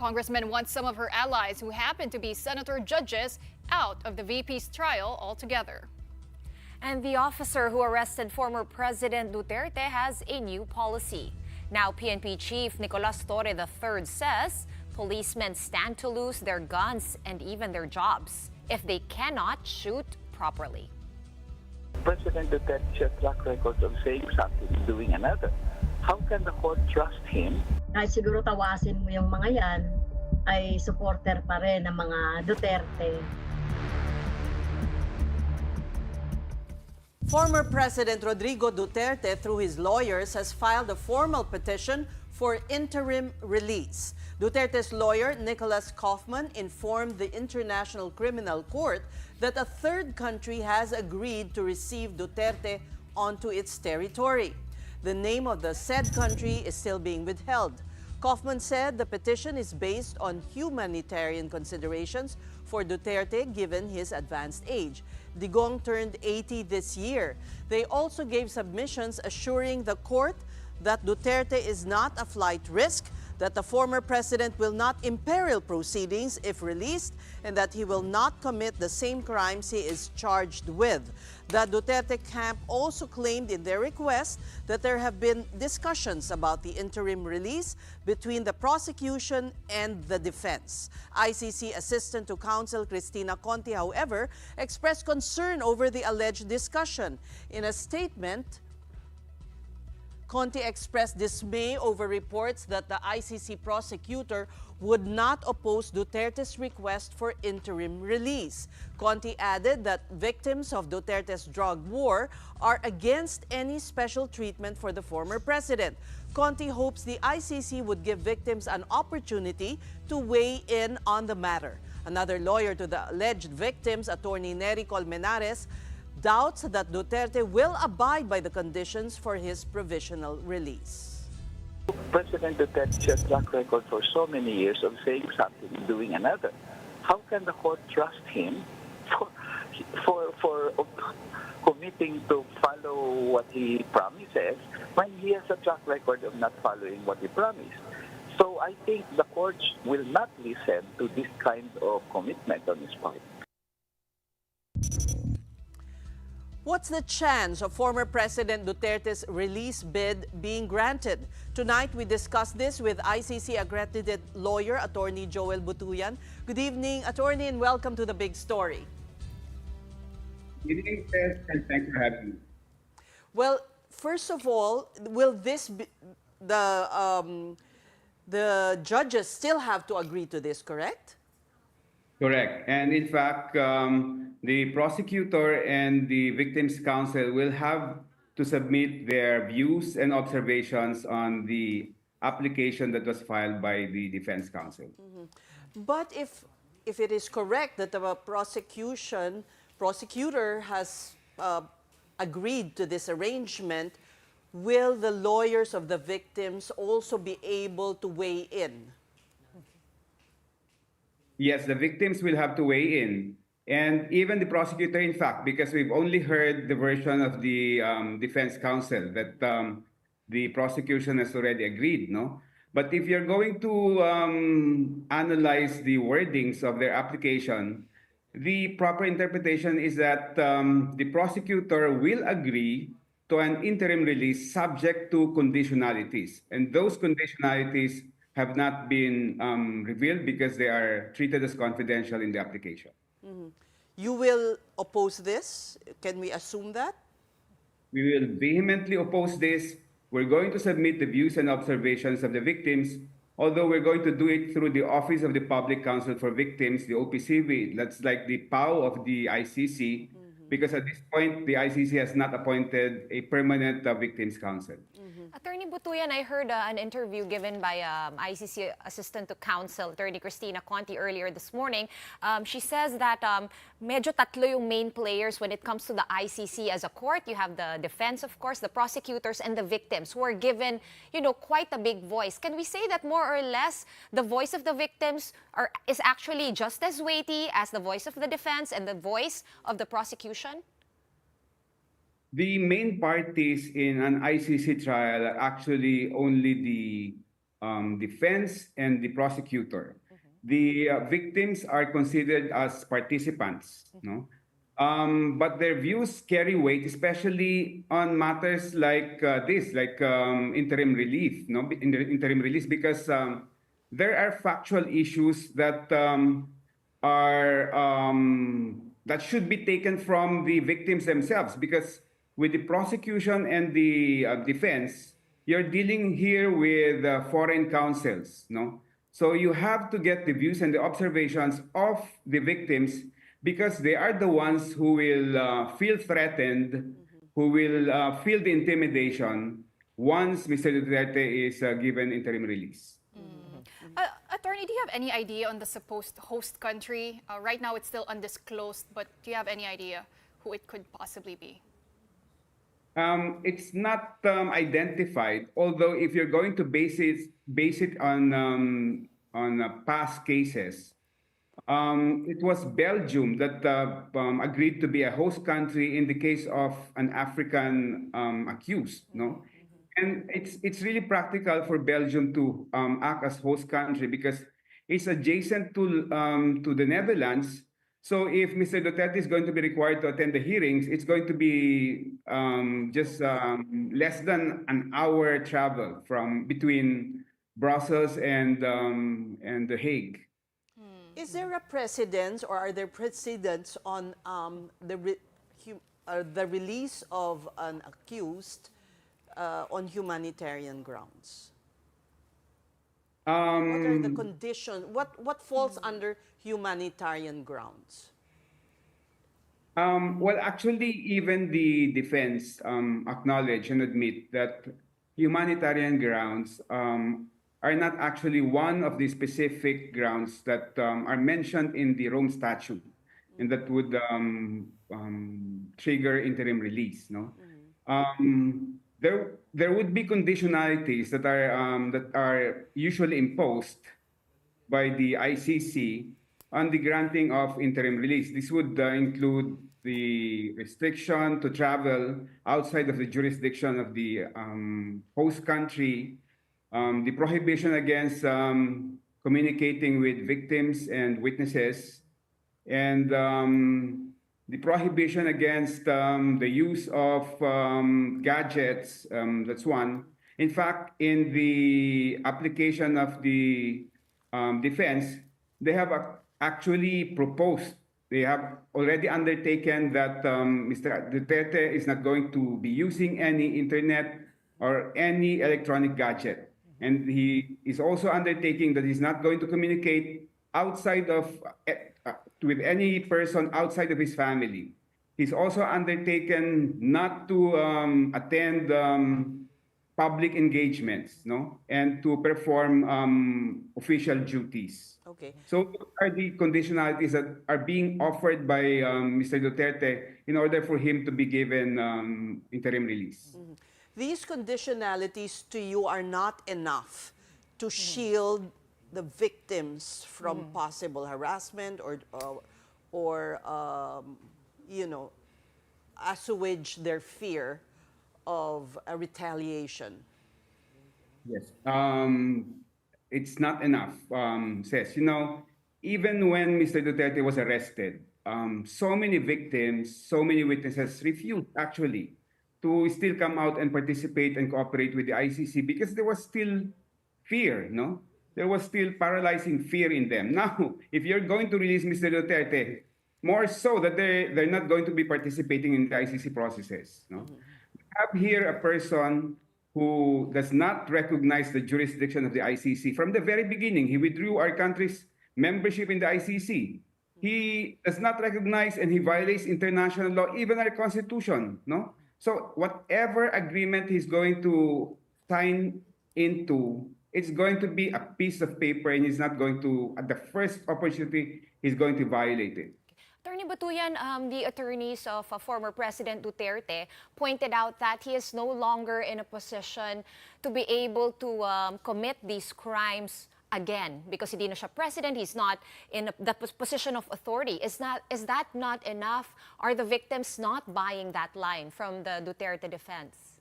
Congressman wants some of her allies who happen to be senator judges out of the VP's trial altogether. And the officer who arrested former President Duterte has a new policy. Now PNP Chief Nicolas Torre III says policemen stand to lose their guns and even their jobs if they cannot shoot properly. President Duterte's track record of saying something, doing another. How can the court trust him? Ay siguro tawasin mo yung mga yan ay supporter pa rin ng mga Duterte. Former President Rodrigo Duterte, through his lawyers, has filed a formal petition for interim release. Duterte's lawyer, Nicholas Kaufman, informed the International Criminal Court that a third country has agreed to receive Duterte onto its territory. The name of the said country is still being withheld. Kaufman said the petition is based on humanitarian considerations for Duterte given his advanced age. Digong turned 80 this year. They also gave submissions assuring the court that Duterte is not a flight risk, that the former president will not imperil proceedings if released, and that he will not commit the same crimes he is charged with. The Duterte camp also claimed in their request that there have been discussions about the interim release between the prosecution and the defense. ICC Assistant to Counsel Cristina Conti, however, expressed concern over the alleged discussion. In a statement, Conti expressed dismay over reports that the ICC prosecutor would not oppose Duterte's request for interim release. Conti added that victims of Duterte's drug war are against any special treatment for the former president. Conti hopes the ICC would give victims an opportunity to weigh in on the matter. Another lawyer to the alleged victims, attorney Nery Colmenares, doubts that Duterte will abide by the conditions for his provisional release. President Duterte's track record for so many years of saying something, doing another. How can the court trust him for committing to follow what he promises when he has a track record of not following what he promised? So I think the courts will not listen to this kind of commitment on his part. What's the chance of former President Duterte's release bid being granted? Tonight, we discuss this with ICC accredited lawyer, attorney Joel Butuyan. Good evening, attorney, and welcome to The Big Story. Good evening, Tess, and thanks for having me. Well, first of all, will this be, the judges still have to agree to this, correct? Correct. And in fact, the prosecutor and the victims' counsel will have to submit their views and observations on the application that was filed by the defense counsel. Mm-hmm. But if it is correct that the prosecutor has agreed to this arrangement, will the lawyers of the victims also be able to weigh in? Yes, the victims will have to weigh in. And even the prosecutor, in fact, because we've only heard the version of the defense counsel that the prosecution has already agreed, no? But if you're going to analyze the wordings of their application, the proper interpretation is that the prosecutor will agree to an interim release subject to conditionalities. And those conditionalities have not been revealed because they are treated as confidential in the application. Mm-hmm. You will oppose this? Can we assume that? We will vehemently oppose this. We're going to submit the views and observations of the victims, although we're going to do it through the Office of the Public Counsel for Victims, the OPCV. That's like the POW of the ICC, because at this point, the ICC has not appointed a permanent victims counsel. Attorney Butuyan, I heard an interview given by ICC Assistant to Counsel, Attorney Cristina Conti, earlier this morning. She says that medyo tatlo yung main players when it comes to the ICC as a court. You have the defense, of course, the prosecutors, and the victims who are given, quite a big voice. Can we say that more or less the voice of the victims is actually just as weighty as the voice of the defense and the voice of the prosecution? The main parties in an ICC trial are actually only the defense and the prosecutor. The victims are considered as participants, no? But their views carry weight, especially on matters like this, like interim relief, no, in the interim release, because there are factual issues that that should be taken from the victims themselves. Because with the prosecution and the defense, you're dealing here with foreign counsels, no? So you have to get the views and the observations of the victims because they are the ones who will feel threatened, who will feel the intimidation once Mr. Duterte is given interim release. Attorney, do you have any idea on the supposed host country? Right now, it's still undisclosed, but do you have any idea who it could possibly be? It's not identified. Although, if you're going to base it on past cases, it was Belgium that agreed to be a host country in the case of an African accused. No, and it's really practical for Belgium to act as host country because it's adjacent to the Netherlands. So if Mr. Duterte is going to be required to attend the hearings, it's going to be just less than an hour travel from between Brussels and The Hague. Is there a precedent or are there precedents on the release of an accused on humanitarian grounds? What are the conditions? What falls under humanitarian grounds? Well, actually, even the defense acknowledge and admit that humanitarian grounds are not actually one of the specific grounds that are mentioned in the Rome Statute and that would trigger interim release. No, there would be conditionalities that are usually imposed by the ICC on the granting of interim release. This would include the restriction to travel outside of the jurisdiction of the host country, the prohibition against communicating with victims and witnesses, and the prohibition against the use of gadgets. That's one. In fact, in the application of the defense, they have actually proposed, they have already undertaken that Mr. Duterte is not going to be using any internet or any electronic gadget. And he is also undertaking that he's not going to communicate outside of with any person outside of his family. He's also undertaken not to attend public engagements, no, and to perform official duties. Okay. So those are the conditionalities that are being offered by Mr. Duterte in order for him to be given interim release. These conditionalities to you are not enough to shield the victims from possible harassment or you know, assuage their fear of a retaliation. Yes. It's not enough, says. You know, even when Mr. Duterte was arrested, so many victims, so many witnesses refused actually to still come out and participate and cooperate with the ICC because there was still fear, no? There was still paralyzing fear in them. Now, if you're going to release Mr. Duterte, more so that they're not going to be participating in the ICC processes, no? We have here a person who does not recognize the jurisdiction of the ICC. From the very beginning, he withdrew our country's membership in the ICC. He does not recognize and he violates international law, even our constitution, no? So whatever agreement he's going to sign into, it's going to be a piece of paper and he's not going to, at the first opportunity, he's going to violate it. Attorney Batuyan, the attorneys of former President Duterte pointed out that he is no longer in a position to be able to commit these crimes again because hindi na siya president, he's not in the position of authority. Is that not enough? Are the victims not buying that line from the Duterte defense?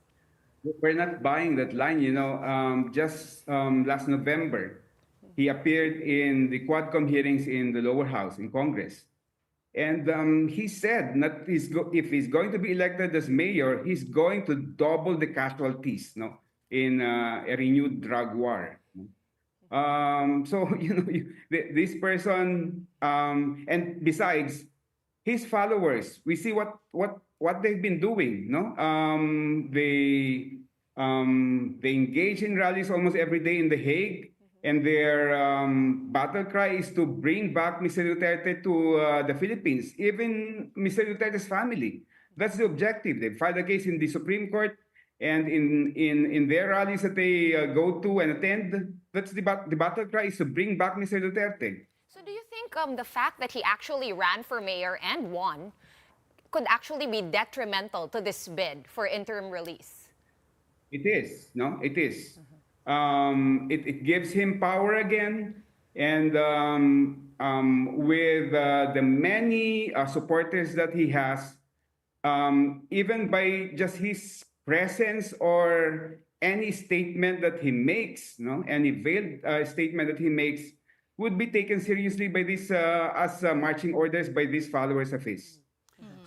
we're not buying that line. Just last November, he appeared in the Quadcom hearings in the lower house in Congress. And he said that if he's going to be elected as mayor, he's going to double the casualties, no, in a renewed drug war. So this person, and besides his followers, we see what they've been doing. No, they engage in rallies almost every day in The Hague, and their battle cry is to bring back Mr. Duterte to the Philippines, even Mr. Duterte's family. That's the objective. They filed a case in the Supreme Court, and in their rallies that they go to and attend, that's the battle cry is to bring back Mr. Duterte. So do you think the fact that he actually ran for mayor and won could actually be detrimental to this bid for interim release? It is, no? It is. It gives him power again, and with the many supporters that he has, even by just his presence or any statement that he makes, no, any veiled statement that he makes, would be taken seriously by this as marching orders by these followers of his.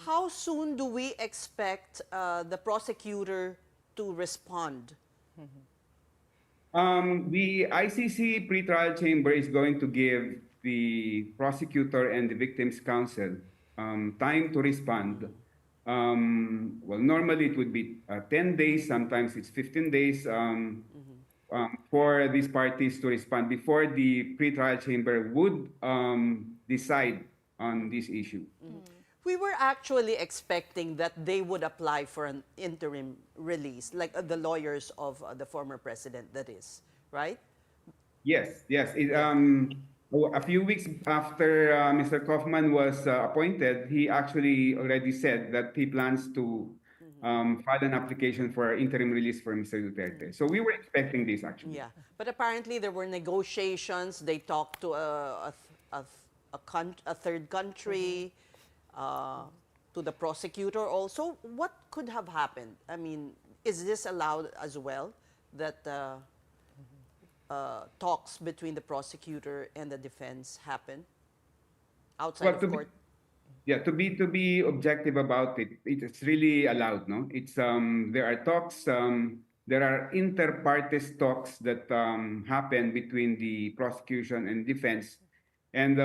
How soon do we expect the prosecutor to respond? The ICC pretrial chamber is going to give the prosecutor and the victims' counsel time to respond. Well, normally it would be 10 days, sometimes it's 15 days for these parties to respond before the pretrial chamber would decide on this issue. We were actually expecting that they would apply for an interim release, like the lawyers of the former president, that is, right? Yes, yes. A few weeks after Mr. Kaufman was appointed, he actually already said that he plans to file an application for interim release for Mr. Duterte. So we were expecting this, actually. Yeah, but apparently there were negotiations. They talked to a third country, to the prosecutor also. What could have happened? I mean, is this allowed as well, that talks between the prosecutor and the defense happen outside of court? Yeah, to be objective about it, it's really allowed, no? It's there are talks, there are inter partes talks that happen between the prosecution and defense, and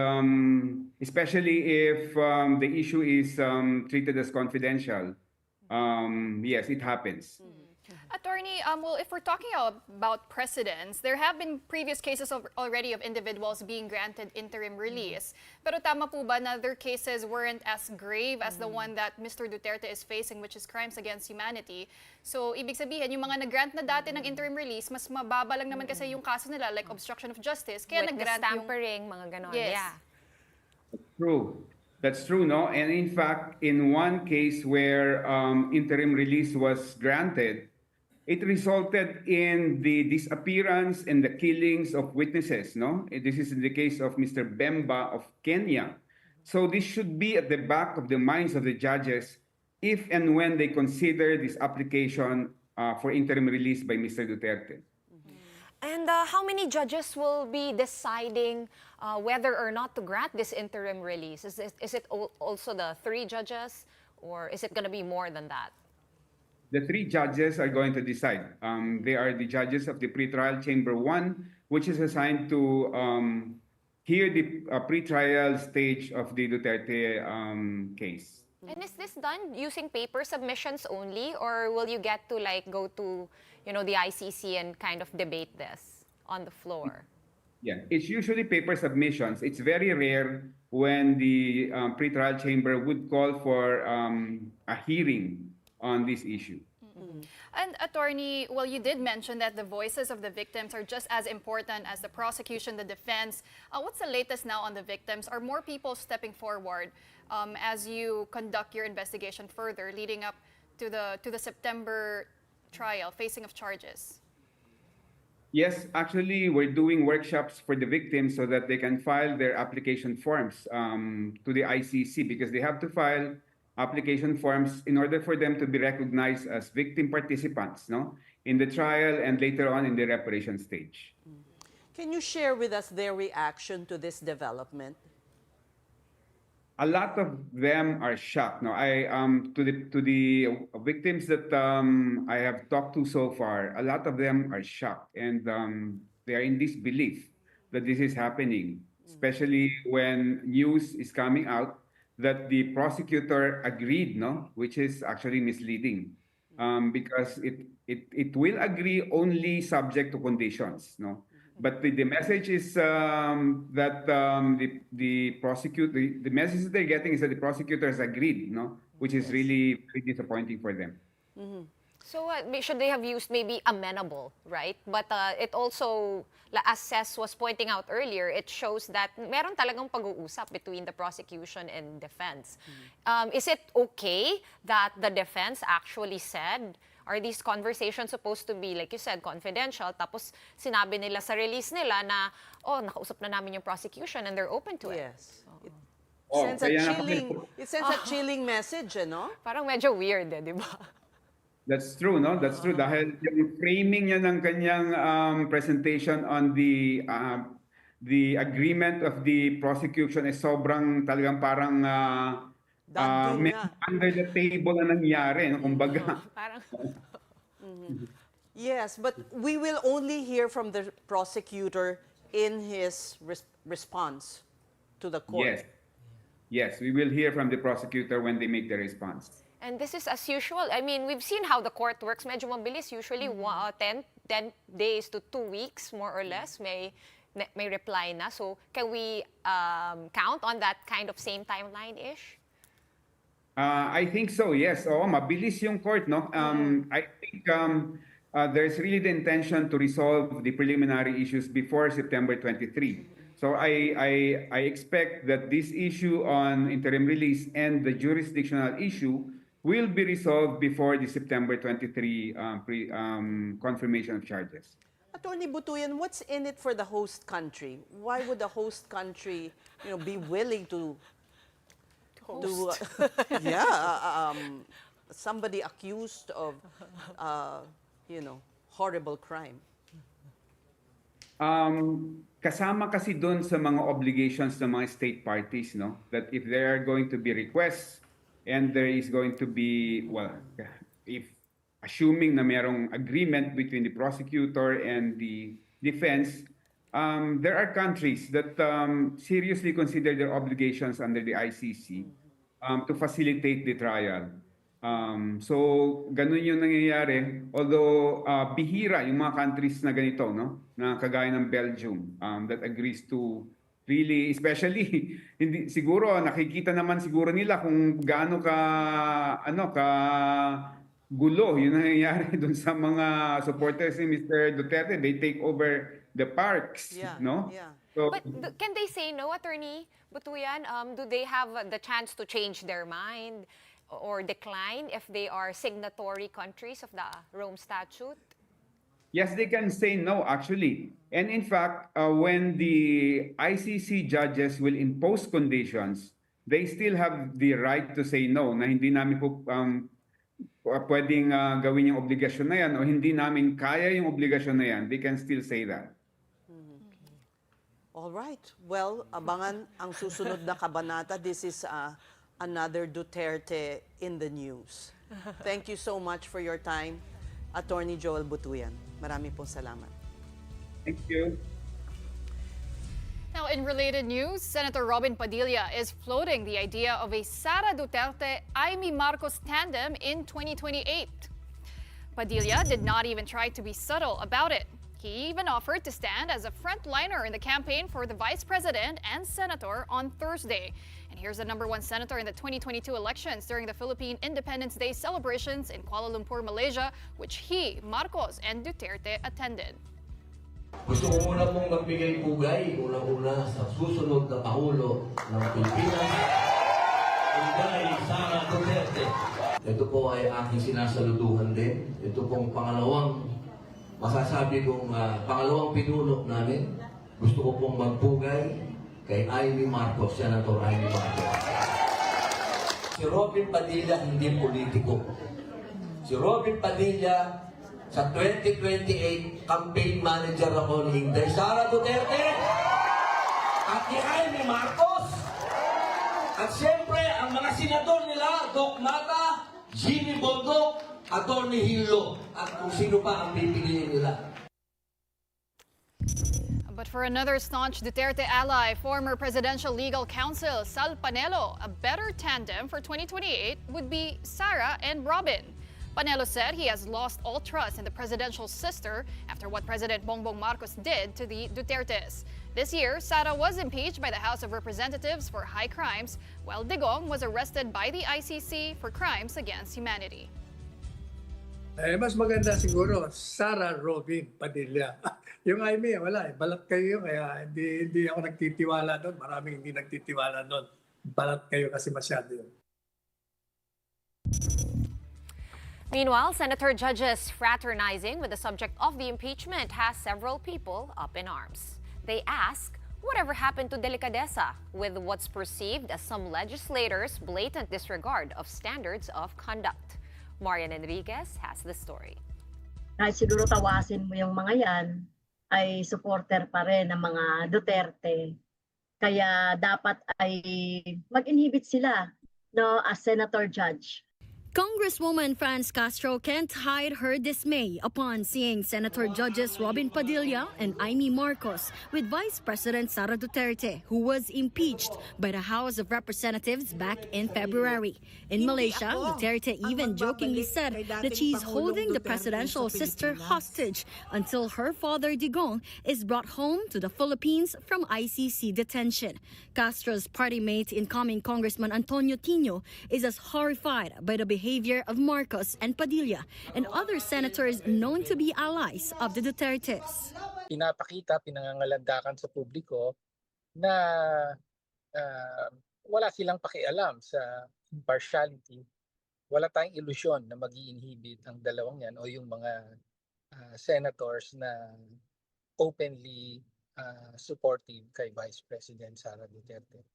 especially if the issue is treated as confidential. Yes, it happens. Attorney, well, if we're talking about precedents, there have been previous cases already of individuals being granted interim release. Pero tama po ba na their cases weren't as grave as the one that Mr. Duterte is facing, which is crimes against humanity? So, ibig sabihin, yung mga nag-grant na dati ng interim release, mas mababa lang naman kasi yung kaso nila, like obstruction of justice. Kaya Witness nag-grant yung... tampering, mga ganon. Yes. Yeah. True. That's true, no? And in fact, in one case where interim release was granted, it resulted in the disappearance and the killings of witnesses, no? This is in the case of Mr. Bemba of Kenya. So this should be at the back of the minds of the judges if and when they consider this application for interim release by Mr. Duterte. And how many judges will be deciding whether or not to grant this interim release? Is it also the 3 judges, or is it going to be more than that? The 3 judges are going to decide. They are the judges of the pretrial chamber 1, which is assigned to hear the pretrial stage of the Duterte case. And is this done using paper submissions only, or will you get to go to, the ICC and kind of debate this on the floor? Yeah, it's usually paper submissions. It's very rare when the pretrial chamber would call for a hearing on this issue. And attorney, well, you did mention that the voices of the victims are just as important as the prosecution, the defense. What's the latest now on the victims? Are more people stepping forward as you conduct your investigation further, leading up to the September trial, facing of charges? Yes, actually, we're doing workshops for the victims so that they can file their application forms to the ICC, because they have to file application forms in order for them to be recognized as victim participants, no, in the trial and later on in the reparation stage. Can you share with us their reaction to this development? A lot of them are shocked. No, to the victims that I have talked to so far, a lot of them are shocked, and they are in disbelief that this is happening, especially when news is coming out that the prosecutor agreed, no, which is actually misleading, because it will agree only subject to conditions, no. But the message is that the message that they're getting is that the prosecutors agreed, no, which is really, really disappointing for them. So should they have used maybe amenable, right? But it also, as Cess was pointing out earlier, it shows that meron talagang pag-uusap between the prosecution and defense. Is it okay that the defense actually said, are these conversations supposed to be, like you said, confidential? Tapos sinabi nila sa release nila na, oh, nakausap na namin yung prosecution and they're open to it. Yes. Oh, It sends a chilling message, no? Parang medyo weird, di ba? That's true, no? That's true. Dahil yung framing niya ng kanyang presentation on the agreement of the prosecution is sobrang talagang parang Dangling may nga. under the table na nangyari, no? Kumbaga. Parang, Yes, but we will only hear from the prosecutor in his response to the court. Yes. Yes, we will hear from the prosecutor when they make the response. and this is as usual. I mean, we've seen how the court works. Medyo mabilis. Usually, 10 days to 2 weeks, more or less, may reply na. So, can we count on that kind of same timeline-ish? I think so, yes. Oo, mabilis yung court, no? I think there's really the intention to resolve the preliminary issues before September 23. So I expect that this issue on interim release and the jurisdictional issue will be resolved before the September 23 confirmation of charges. Attorney Butuyan, what's in it for the host country? Why would the host country, be willing to somebody accused of, horrible crime? Kasama kasi doon sa mga obligations ng mga state parties, no? That if there are going to be requests and there is going to be, if assuming na mayroong agreement between the prosecutor and the defense, there are countries that seriously consider their obligations under the ICC to facilitate the trial. So, ganun yung nangyayari. Although, bihira yung mga countries na ganito, no? Na kagaya ng Belgium, that agrees to really, especially, hindi, siguro, nakikita naman siguro nila kung gaano ka gulo yung nangyayari dun sa mga supporters ni Mr. Duterte. They take over the parks, no? Yeah. So, But can they say no, Attorney Butuyan? Do they have the chance to change their mind or decline if they are signatory countries of the Rome Statute? yes, they can say no, actually. And in fact, when the ICC judges will impose conditions, they still have the right to say no, na hindi namin po pwedeng gawin yung obligasyon na yan o hindi namin kaya yung obligasyon na yan. They can still say that. All right. Well, abangan ang susunod na kabanata. This is another Duterte in the news. Thank you so much for your time, Attorney Joel Butuyan. Marami pong salamat. Thank you. Now, in related news, Senator Robin Padilla is floating the idea of a Sara Duterte-Amy Marcos tandem in 2028. Padilla did not even try to be subtle about it. He even offered to stand as a frontliner in the campaign for the vice president and senator on Thursday. And here's the #1 senator in the 2022 elections during the Philippine Independence Day celebrations in Kuala Lumpur, Malaysia, which he, Marcos, and Duterte attended. Gusto ko muna pong magbigay pugay, unang-una sa susunod na Pangulo ng Pilipinas, Inday Sara Duterte. Ito po ay aking sinasaluduhan din. Ito pong pangalawang pinuno namin. Gusto ko pong magpugay kay Amy Marcos, Senator Amy Marcos. si Robin Padilla hindi politiko. Si Robin Padilla, sa 2028, campaign manager ako ni Inday Sara Duterte at ni Jaime Marcos. At siyempre, ang mga senador nila, Doc Mata, Jimmy Bondok, Atty. Hillo, at kung sino pa ang pipiliin nila. But for another staunch Duterte ally, former presidential legal counsel Sal Panelo, a better tandem for 2028 would be Sara and Robin. Panelo said he has lost all trust in the presidential sister after what President Bongbong Marcos did to the Dutertes. This year, Sara was impeached by the House of Representatives for high crimes, while Digong was arrested by the ICC for crimes against humanity. Mas maganda siguro, Sara Robin Padilla. Yung Jaime, wala eh. Balat kayo yun, kaya hindi ako nagtitiwala doon. Maraming hindi nagtitiwala doon. Balat kayo kasi masyado yun. Meanwhile, Senator judges fraternizing with the subject of the impeachment has several people up in arms. They ask, whatever happened to delicadeza with what's perceived as some legislators' blatant disregard of standards of conduct? Marian Enriquez has the story. Kahit siguro tawasin mo yung mga yan, ay supporter pa rin ng mga Duterte. Kaya dapat ay mag-inhibit sila, no, as senator judge. Congresswoman Franz Castro can't hide her dismay upon seeing Senator Judges Robin Padilla and Jaime Marcos with Vice President Sara Duterte, who was impeached by the House of Representatives back in February. In Malaysia, Duterte even jokingly said that she's holding the presidential sister hostage until her father Digong is brought home to the Philippines from ICC detention. Castro's party mate, incoming Congressman Antonio Tino, is as horrified by the behavior of Marcos and Padilla and other senators known to be allies of the Dutertes. Pinapakita, pinangangalandakan sa publiko na wala silang pakialam sa impartiality. Wala tayong ilusyon na mag-i-inhibit ang dalawang yan o yung mga senators na openly supportive kay Vice President Sara Duterte.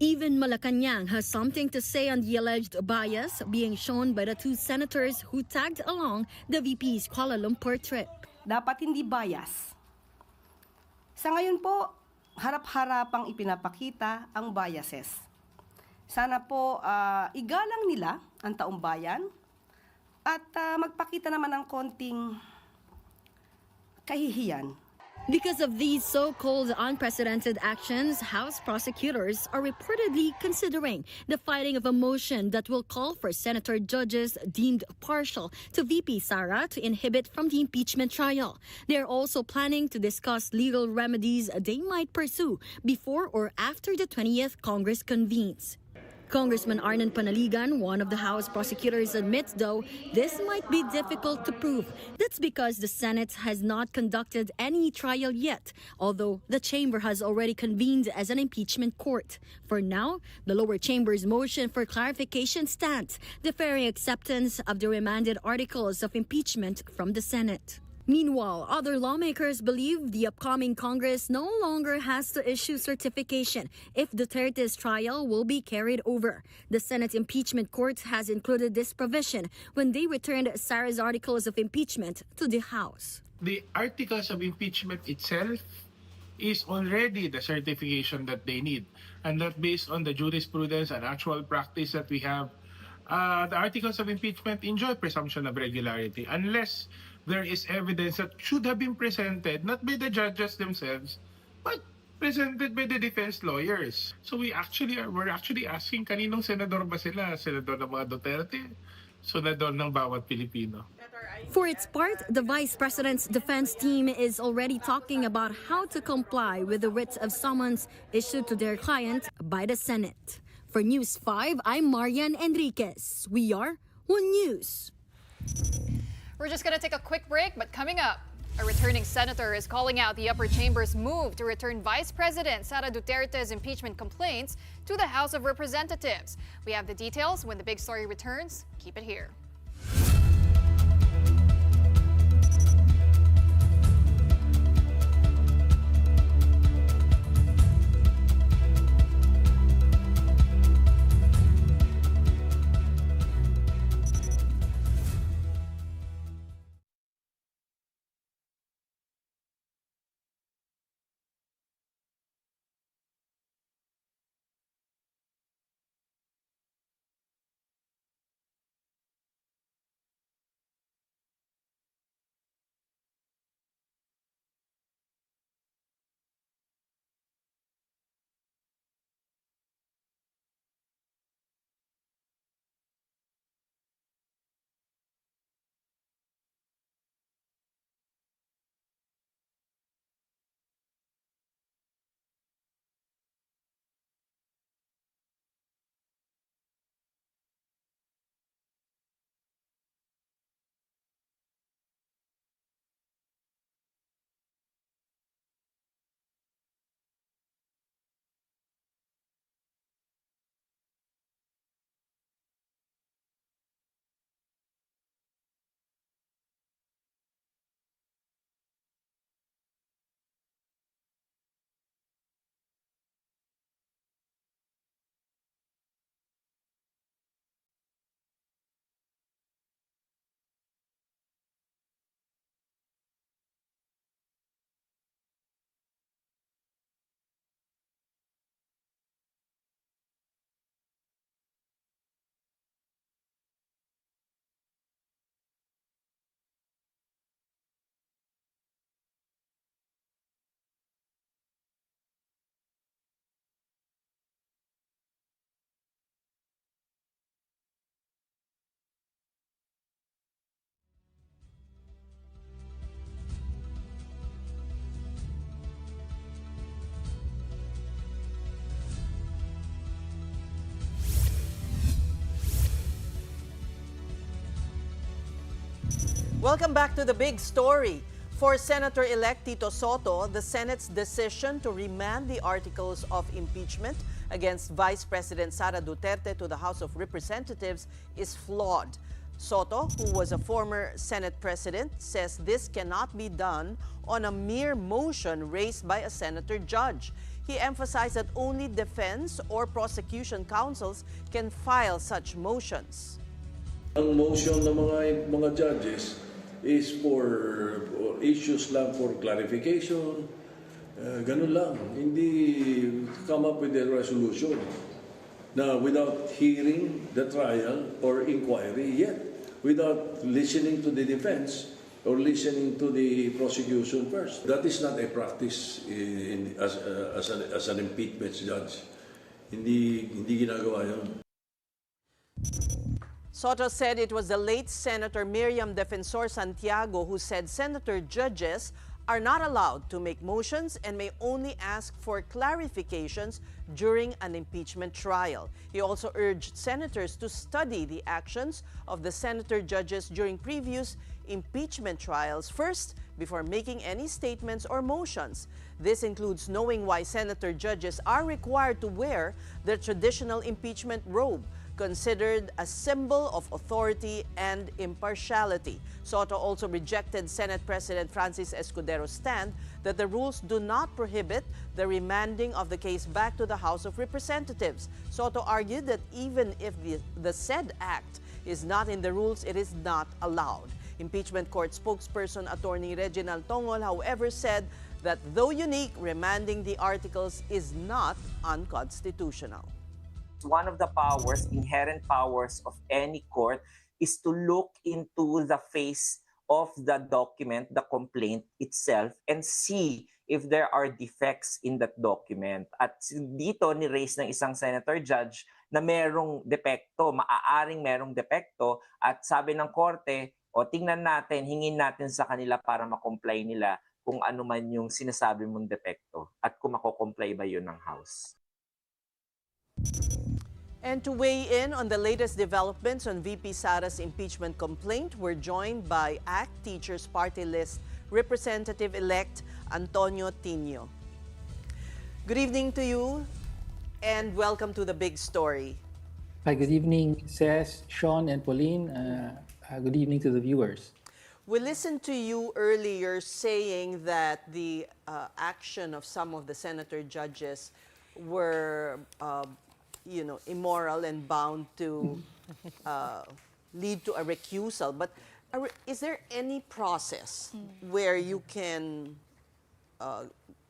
Even Malacanang has something to say on the alleged bias being shown by the two senators who tagged along the VP's Kuala Lumpur trip. Dapat hindi bias. Sa ngayon po, harap-harapang ipinapakita ang biases. Sana po igalang nila ang taong bayan at magpakita naman ng konting kahihiyan. Because of these so-called unprecedented actions, House prosecutors are reportedly considering the filing of a motion that will call for senator judges deemed partial to VP Sara to inhibit from the impeachment trial. They are also planning to discuss legal remedies they might pursue before or after the 20th Congress convenes. Congressman Arnon Panaligan, one of the House prosecutors, admits, though, this might be difficult to prove. That's because the Senate has not conducted any trial yet, although the chamber has already convened as an impeachment court. For now, the lower chamber's motion for clarification stands, deferring acceptance of the remanded articles of impeachment from the Senate. Meanwhile, other lawmakers believe the upcoming Congress no longer has to issue certification if Duterte's trial will be carried over. The Senate impeachment court has included this provision when they returned Sara's articles of impeachment to the House. The articles of impeachment itself is already the certification that they need. And that based on the jurisprudence and actual practice that we have, the articles of impeachment enjoy presumption of regularity unless there is evidence that should have been presented not by the judges themselves, but presented by the defense lawyers. So we're actually asking kaninong senador ba sila? Senador ng mga Duterte? Senador ng bawat Pilipino? For its part, the Vice President's defense team is already talking about how to comply with the writs of summons issued to their client by the Senate. For News 5, I'm Marian Enriquez. We are One News. We're just going to take a quick break, but coming up, a returning senator is calling out the upper chamber's move to return Vice President Sara Duterte's impeachment complaints to the House of Representatives. We have the details when the big story returns. Keep it here. Welcome back to the big story. For Senator-elect Tito Soto, the Senate's decision to remand the articles of impeachment against Vice President Sara Duterte to the House of Representatives is flawed. Soto, who was a former Senate president, says this cannot be done on a mere motion raised by a senator judge. He emphasized that only defense or prosecution counsels can file such motions. Ang motion ng mga judges is for issues lang for clarification. Ganun lang. Hindi come up with a resolution na without hearing the trial or inquiry yet, without listening to the defense or listening to the prosecution first. That is not a practice as an impeachment judge. Hindi ginagawa yun. Soto said it was the late Senator Miriam Defensor Santiago who said senator judges are not allowed to make motions and may only ask for clarifications during an impeachment trial. He also urged senators to study the actions of the senator judges during previous impeachment trials first before making any statements or motions. This includes knowing why senator judges are required to wear their traditional impeachment robe, considered a symbol of authority and impartiality. Soto also rejected Senate President Francis Escudero's stand that the rules do not prohibit the remanding of the case back to the House of Representatives. Soto argued that even if the said act is not in the rules, it is not allowed. Impeachment Court spokesperson Attorney Reginald Tongol, however, said that though unique, remanding the articles is not unconstitutional. One of the powers, inherent powers of any court is to look into the face of the document, the complaint itself, and see if there are defects in that document. At dito ni-raise ng isang senator judge na merong depekto, maaaring merong depekto, at sabi ng korte, o tingnan natin, hingin natin sa kanila para makomply nila kung ano man yung sinasabi mong depekto at kung makocomply ba yun ng House. And to weigh in on the latest developments on VP Sara's impeachment complaint, we're joined by ACT Teachers Party List Representative-elect Antonio Tino. Good evening to you and welcome to the big story. Hi, good evening, Ces, Sean, and Pauline. Good evening to the viewers. We listened to you earlier saying that the action of some of the senator judges were immoral and bound to lead to a recusal. But is there any process where you can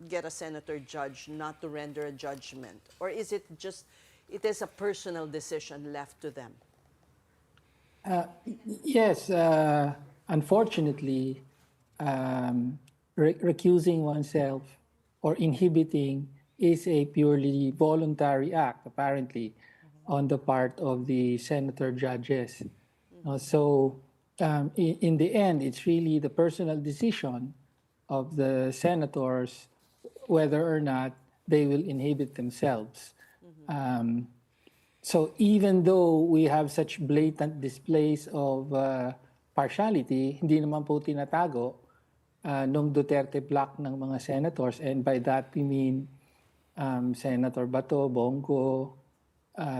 get a senator judge not to render a judgment? Or is it just, it is a personal decision left to them? Yes, unfortunately, recusing oneself or inhibiting is a purely voluntary act, apparently, on the part of the senator judges. So, in the end, it's really the personal decision of the senators whether or not they will inhibit themselves. So even though we have such blatant displays of partiality, hindi naman po tinatago nung Duterte block ng mga senators, and by that we mean Senator Bato, Bongo,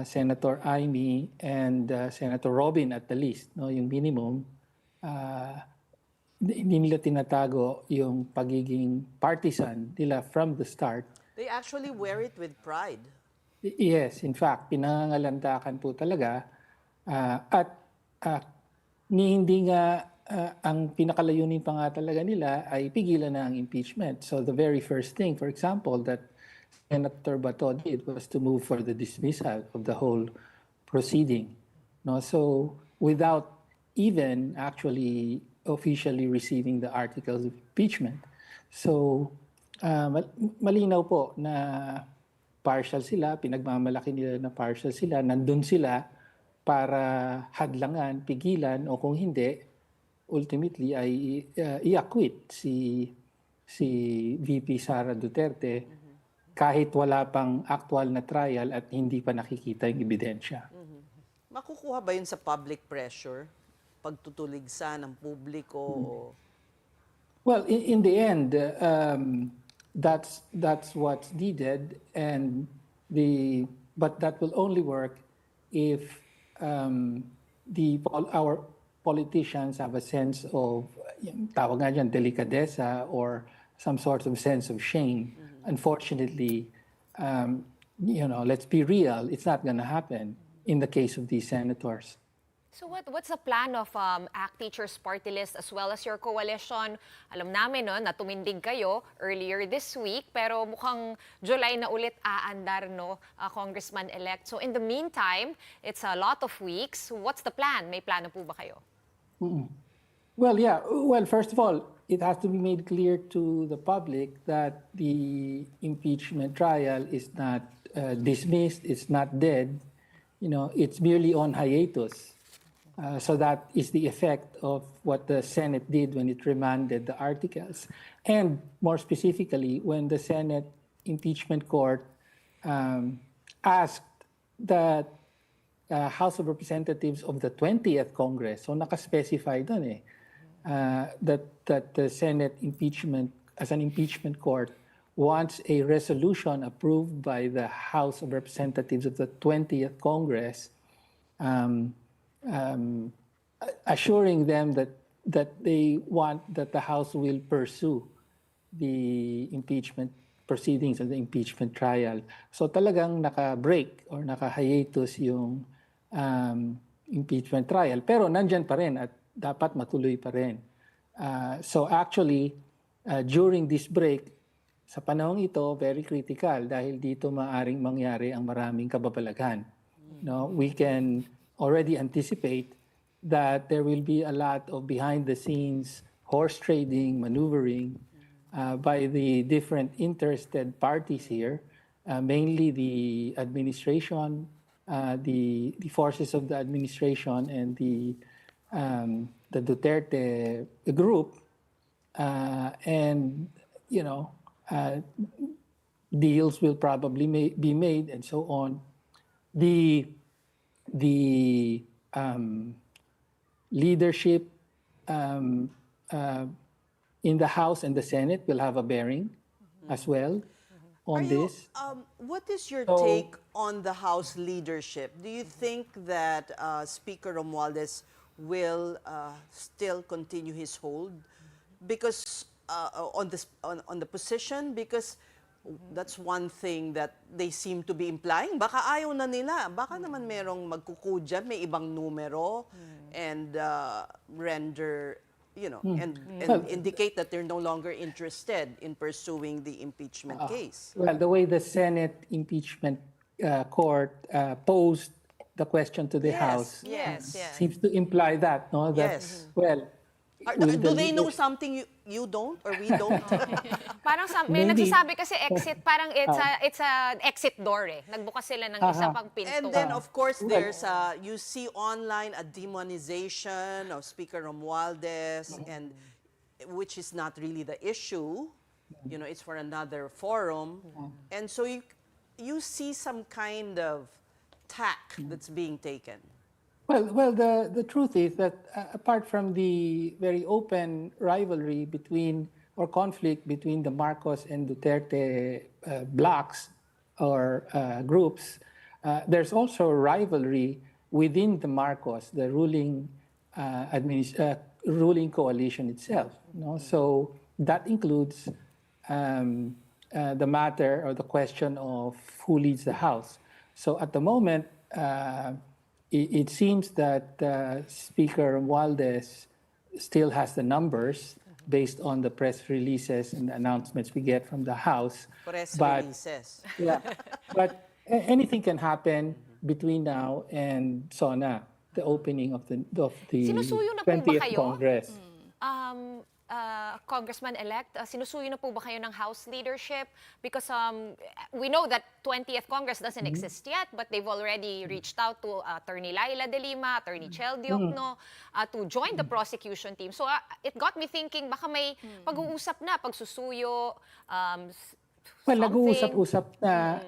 Senator Amy, and Senator Robin at the least, no, yung minimum. Hindi nila tinatago yung pagiging partisan nila from the start. They actually wear it with pride. Yes, in fact, pinangangalandakan po talaga. Hindi nga ang pinakalayunin pa nga talaga nila ay pigilan na ang impeachment. So the very first thing, for example, that Senator Bato did was to move for the dismissal of the whole proceeding. No, so without even actually officially receiving the articles of impeachment. So malinaw po na partial sila, pinagmamalaki nila na partial sila, nandun sila para hadlangan, pigilan, o kung hindi, ultimately ay i-acquit si VP Sara Duterte kahit wala pang actual na trial at hindi pa nakikita yung ebidensya. Makukuha ba yun sa public pressure? pagtutuligsa ng publiko? Well, in the end, that's what's needed, and but that will only work if our politicians have a sense of tawag nga dyan, delikadesa or some sort of sense of shame. Unfortunately, let's be real, it's not going to happen in the case of these senators. So what's the plan of ACT Teachers Party List as well as your coalition? Alam namin no, na tumindig kayo earlier this week, pero mukhang July na ulit aandar, no, Congressman-elect. So in the meantime, it's a lot of weeks. What's the plan? May plano po ba kayo? Well, yeah. Well, first of all, it has to be made clear to the public that the impeachment trial is not dismissed, it's not dead. It's merely on hiatus. So that is the effect of what the Senate did when it remanded the articles. And more specifically, when the Senate Impeachment Court asked the House of Representatives of the 20th Congress, so naka-specify dun that the Senate impeachment, as an impeachment court, wants a resolution approved by the House of Representatives of the 20th Congress, assuring them that they want that the House will pursue the impeachment proceedings and the impeachment trial. So talagang naka-break or naka-hiatus yung impeachment trial. Pero nandyan pa rin at dapat matuloy pa rin. So actually, during this break, sa panahong ito, very critical dahil dito maaring mangyari ang maraming kababalaghan. We can already anticipate that there will be a lot of behind-the-scenes horse trading, maneuvering by the different interested parties here, mainly the administration, the forces of the administration, and the Duterte group, and deals will probably be made, and so on. The leadership in the House and the Senate will have a bearing as well on this. What is your take on the House leadership? Do you think that Speaker Romualdez will still continue his hold because on the position? Because that's one thing that they seem to be implying. Baka ayaw na nila. Baka naman merong magkukudya, may ibang numero, and render, and indicate that they're no longer interested in pursuing the impeachment case. Well, the way the Senate impeachment court posed the question to the House seems to imply that, no? That, well, do they know something you don't or we don't? Parang may nagsasabi kasi exit, parang it's a exit door eh. Nagbukas sila ng isa pang pinto. And then of course there's you see online a demonization of Speaker Romualdez, and which is not really the issue. It's for another forum. And so you see some kind of tack that's being taken. Well, the truth is that apart from the very open rivalry or conflict between the Marcos and Duterte blocs or groups, there's also a rivalry within the Marcos, the ruling coalition itself. So that includes the matter or the question of who leads the House. So at the moment, it seems that Speaker Romualdez still has the numbers based on the press releases and announcements we get from the House. Releases. Yeah, but anything can happen between now and SONA, the opening of the Sinusuyo na po ba 20th kayo? Congress. Congressman-elect, sinusuyo na po ba kayo ng House leadership? Because we know that 20th Congress doesn't exist yet, but they've already reached out to Attorney Laila De Lima, Attorney Chel Diokno, to join the prosecution team. So it got me thinking, baka may pag-uusap na, pagsusuyo, Well, nag-uusap-usap na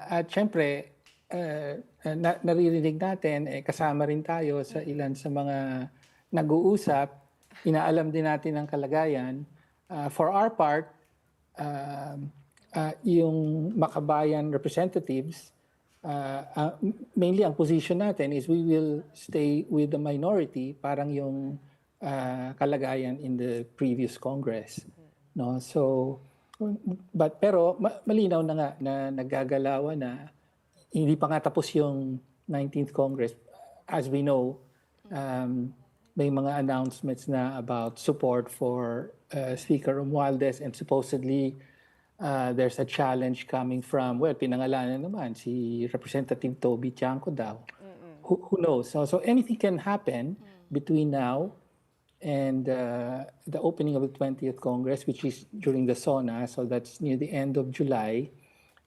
at syempre, naririnig natin, kasama rin tayo sa ilan sa mga nag-uusap, inaalam din natin ang kalagayan. For our part, yung makabayan representatives, mainly ang position natin is we will stay with the minority, parang yung kalagayan in the previous Congress. No? So, pero malinaw na nga na naggagalawan na hindi pa nga tapos yung 19th Congress. As we know, may mga announcements na about support for Speaker Romualdez, and supposedly there's a challenge coming from, well, pinangalanan naman si Representative Toby Tiangco daw. Who knows? So anything can happen between now and the opening of the 20th Congress, which is during the SONA, so that's near the end of July.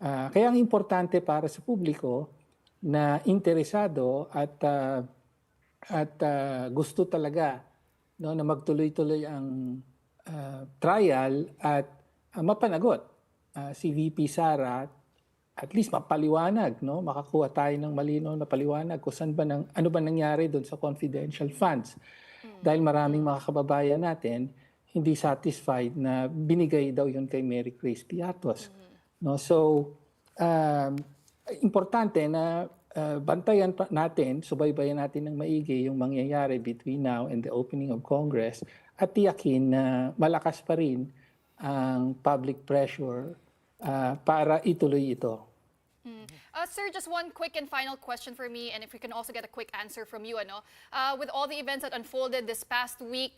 Kaya ang importante para sa publiko na interesado at gusto talaga, no, na magtuloy-tuloy ang trial at mapanagot si VP Sara, at least mapaliwanag, no, makakuha tayo ng malinaw na paliwanag kung saan ba ano ba nangyari doon sa confidential funds. Dahil maraming mga kababayan natin hindi satisfied na binigay daw yun kay Mary Grace Piatos. No, so importante na bantayan natin, subaybayan natin ng maigi yung mangyayari between now and the opening of Congress, at tiyakin na malakas pa rin ang public pressure para ituloy ito. Sir, just one quick and final question for me, and if we can also get a quick answer from you. With all the events that unfolded this past week,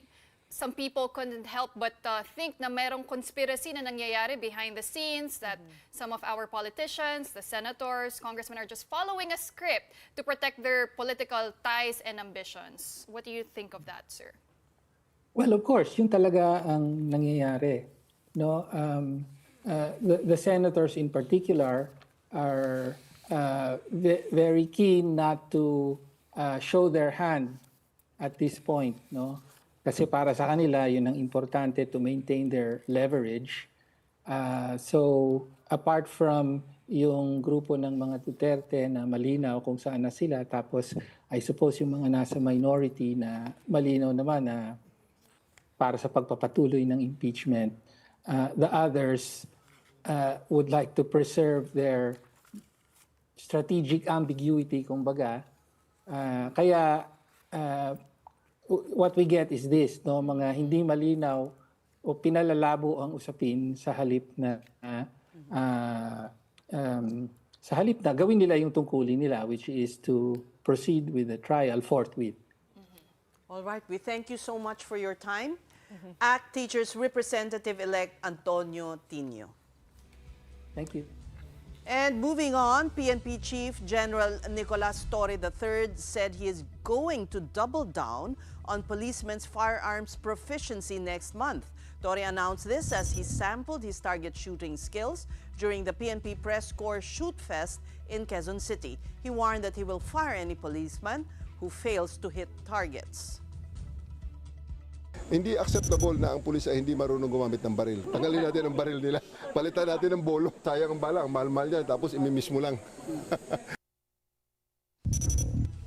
some people couldn't help but think na mayroong conspiracy na nangyayari behind the scenes, that some of our politicians, the senators, congressmen are just following a script to protect their political ties and ambitions. What do you think of that, sir? Well, of course, yun talaga ang nangyayari. No, the senators in particular are very keen not to show their hand at this point, no? Kasi para sa kanila, yun ang importante to maintain their leverage. So, apart from yung grupo ng mga Duterte na malinaw kung saan na sila, tapos I suppose yung mga nasa minority na malinaw naman na para sa pagpapatuloy ng impeachment, the others would like to preserve their strategic ambiguity, kumbaga. Kaya what we get is this, no, mga hindi malinaw o pinalalabo ang usapin sa halip na gawin nila yung tungkulin nila, which is to proceed with the trial forthwith. All right, we thank you so much for your time. ACT Teachers Representative-elect Antonio Tino. Thank you. And moving on, PNP Chief General Nicolas Torre III said he is going to double down on policemen's firearms proficiency next month. Torre announced this as he sampled his target shooting skills during the PNP Press Corps Shoot Fest in Quezon City. He warned that he will fire any policeman who fails to hit targets. Hindi acceptable na ang pulis ay hindi marunong gumamit ng baril. Tanggalin natin ang baril nila. Palitan natin ng bolo. Sayang ang bala. Ang mahal-mahal niya. Tapos imimiss mo lang.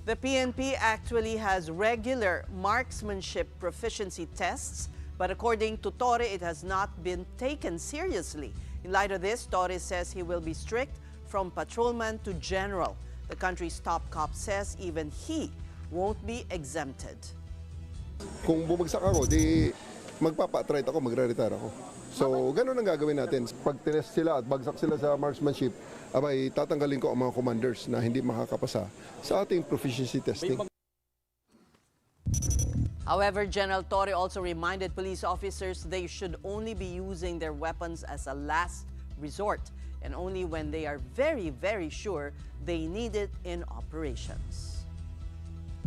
The PNP actually has regular marksmanship proficiency tests, but according to Torre, it has not been taken seriously. In light of this, Torre says he will be strict from patrolman to general. The country's top cop says even he won't be exempted. Kung bumagsak ako, di magpapa-try ako, magre-retire ako. So, ganun ang gagawin natin. Pag tinest sila at bagsak sila sa marksmanship, abay tatanggalin ko ang mga commanders na hindi makakapasa sa ating proficiency testing. However, General Torre also reminded police officers they should only be using their weapons as a last resort and only when they are very, very sure they need it in operations.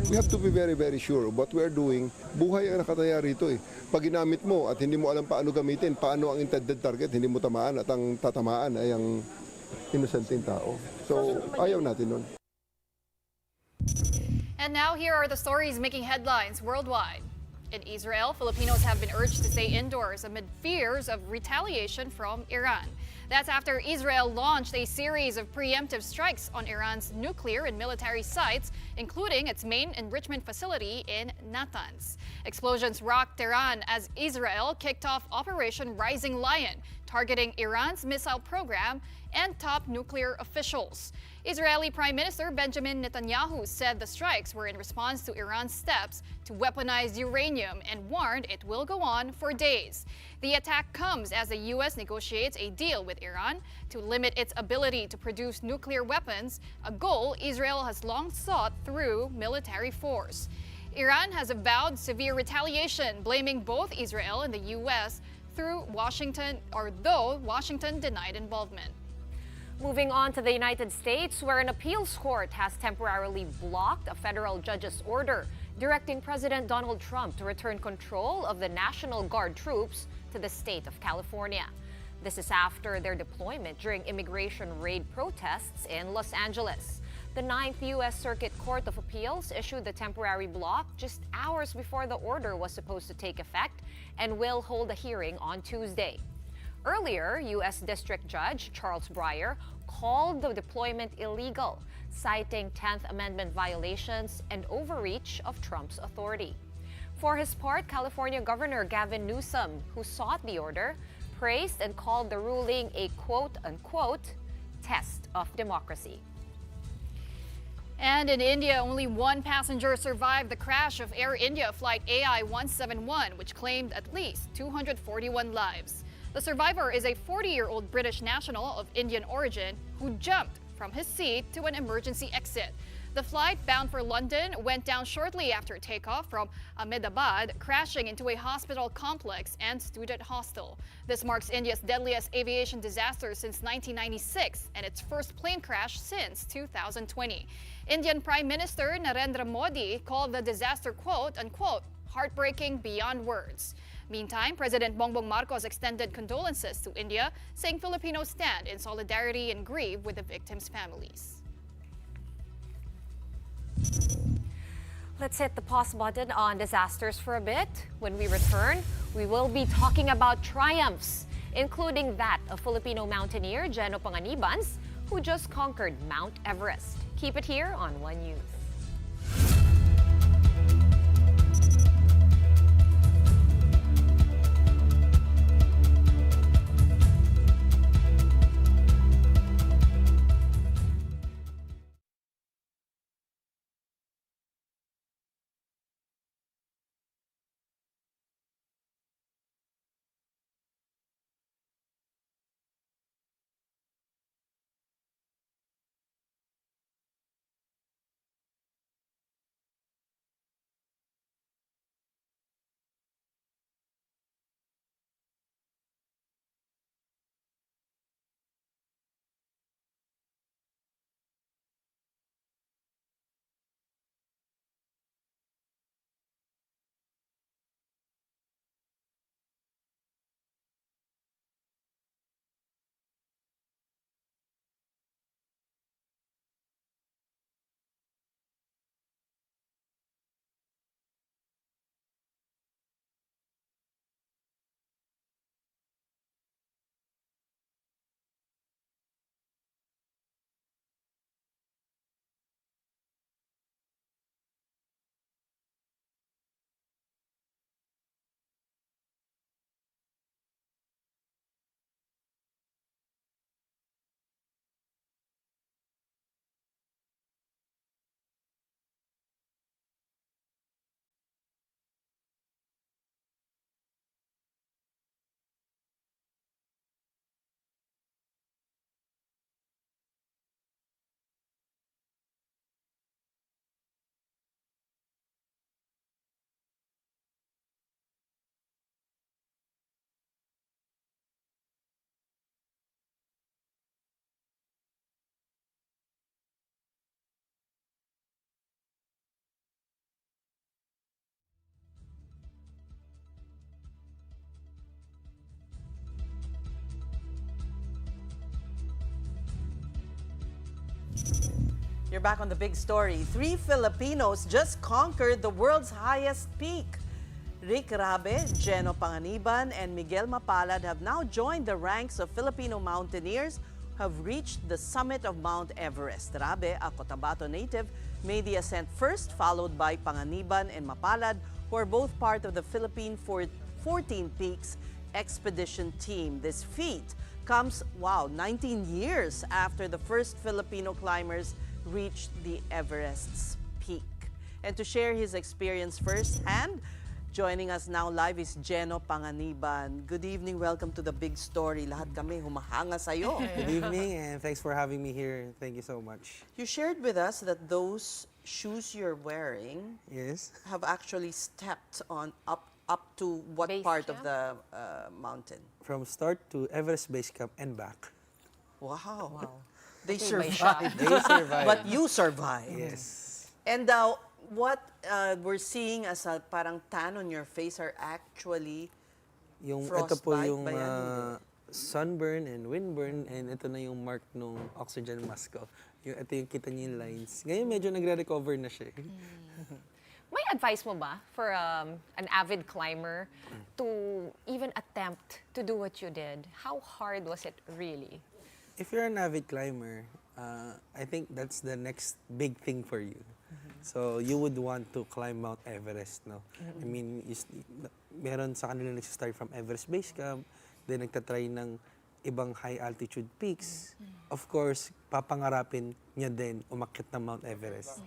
We have to be very, very sure of what we are doing. Buhay ang nakataya rito eh. Pag ginamit mo at hindi mo alam paano gamitin, paano ang intended target, hindi mo tamaan at ang tatamaan ay ang innocenteng tao. So, ayaw natin nun. And now here are the stories making headlines worldwide. In Israel, Filipinos have been urged to stay indoors amid fears of retaliation from Iran. That's after Israel launched a series of preemptive strikes on Iran's nuclear and military sites, including its main enrichment facility in Natanz. Explosions rocked Tehran as Israel kicked off Operation Rising Lion, targeting Iran's missile program and top nuclear officials. Israeli Prime Minister Benjamin Netanyahu said the strikes were in response to Iran's steps to weaponize uranium and warned it will go on for days. The attack comes as the U.S. negotiates a deal with Iran to limit its ability to produce nuclear weapons, a goal Israel has long sought through military force. Iran has avowed severe retaliation, blaming both Israel and the U.S. though Washington denied involvement. Moving on to the United States, where an appeals court has temporarily blocked a federal judge's order directing President Donald Trump to return control of the National Guard troops to the state of California. This is after their deployment during immigration raid protests in Los Angeles. The 9th U.S. Circuit Court of Appeals issued the temporary block just hours before the order was supposed to take effect and will hold a hearing on Tuesday. Earlier, U.S. District Judge Charles Breyer called the deployment illegal, citing 10th Amendment violations and overreach of Trump's authority. For his part, California Governor Gavin Newsom, who sought the order, praised and called the ruling a quote-unquote test of democracy. And in India, only one passenger survived the crash of Air India flight AI-171, which claimed at least 241 lives. The survivor is a 40-year-old British national of Indian origin who jumped from his seat to an emergency exit. The flight bound for London went down shortly after takeoff from Ahmedabad, crashing into a hospital complex and student hostel. This marks India's deadliest aviation disaster since 1996 and its first plane crash since 2020. Indian Prime Minister Narendra Modi called the disaster quote-unquote heartbreaking beyond words. Meantime, President Bongbong Marcos extended condolences to India, saying Filipinos stand in solidarity and grieve with the victims' families. Let's hit the pause button on disasters for a bit. When we return, we will be talking about triumphs, including that of Filipino mountaineer Geno Panganibans, who just conquered Mount Everest. Keep it here on One News. You're back on the big story. 3 Filipinos just conquered the world's highest peak. Rick Rabe, Geno Panganiban, and Miguel Mapalad have now joined the ranks of Filipino mountaineers who have reached the summit of Mount Everest. Rabe, a Cotabato native, made the ascent first, followed by Panganiban and Mapalad, who are both part of the Philippine 14 Peaks expedition team. This feat comes, 19 years after the first Filipino climbers reached the Everest's peak. And to share his experience firsthand, joining us now live is Geno Panganiban. Good evening, welcome to The Big Story. Lahat kami humahanga sa'yo. Good evening and thanks for having me here. Thank you so much. You shared with us that those shoes you're wearing Yes. have actually stepped on up to what Base part of camp? the mountain? From start to Everest Base Camp and back. Wow. They Okay, may survived. They survived. But you survived. Yes. And what we're seeing as a parang tan on your face are actually Ito po frostbite yung ba yan? sunburn and windburn and ito na yung mark nung oxygen mask ko. Ito yung kita niyo yung lines. Ngayon medyo nagre-recover na siya. May advice mo ba for an avid climber to even attempt to do what you did? How hard was it really? If you're an avid climber, I think that's the next big thing for you. So you would want to climb Mount Everest, no? I mean, meron sa kanila nag-start from Everest Base Camp, then nagtatry ng ibang high altitude peaks. Of course, papangarapin niya din umakyat ng Mount Everest.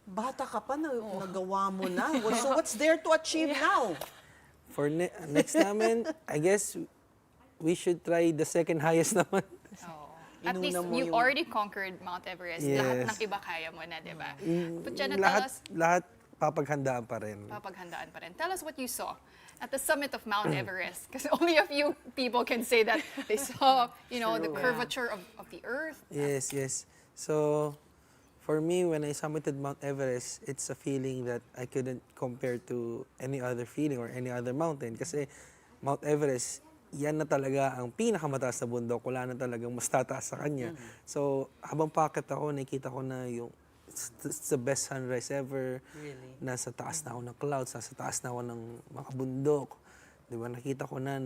Bata ka pa, nagawa mo na. So what's there to achieve now? For next namin, I guess we should try the second highest naman. At least you already conquered Mount Everest. Yes. Lahat ng iba kaya mo na, di ba? But Jenna, tell us, Lahat papaghandaan pa rin. papaghandaan pa rin. Tell us what you saw at the summit of Mount Everest. Because only a few people can say that they saw, the curvature of the earth. Yes, yes. So, for me, when I summited Mount Everest, it's a feeling that I couldn't compare to any other feeling or any other mountain. Kasi Mount Everest, yan na talaga ang pinakamataas na bundok. Wala na talagang mas tataas sa kanya. So, habang packet ako, nakita ko na it's the best sunrise ever. Really? Nasa taas na ako ng clouds, nasa taas na ako ng mga bundok. Di ba, nakita ko na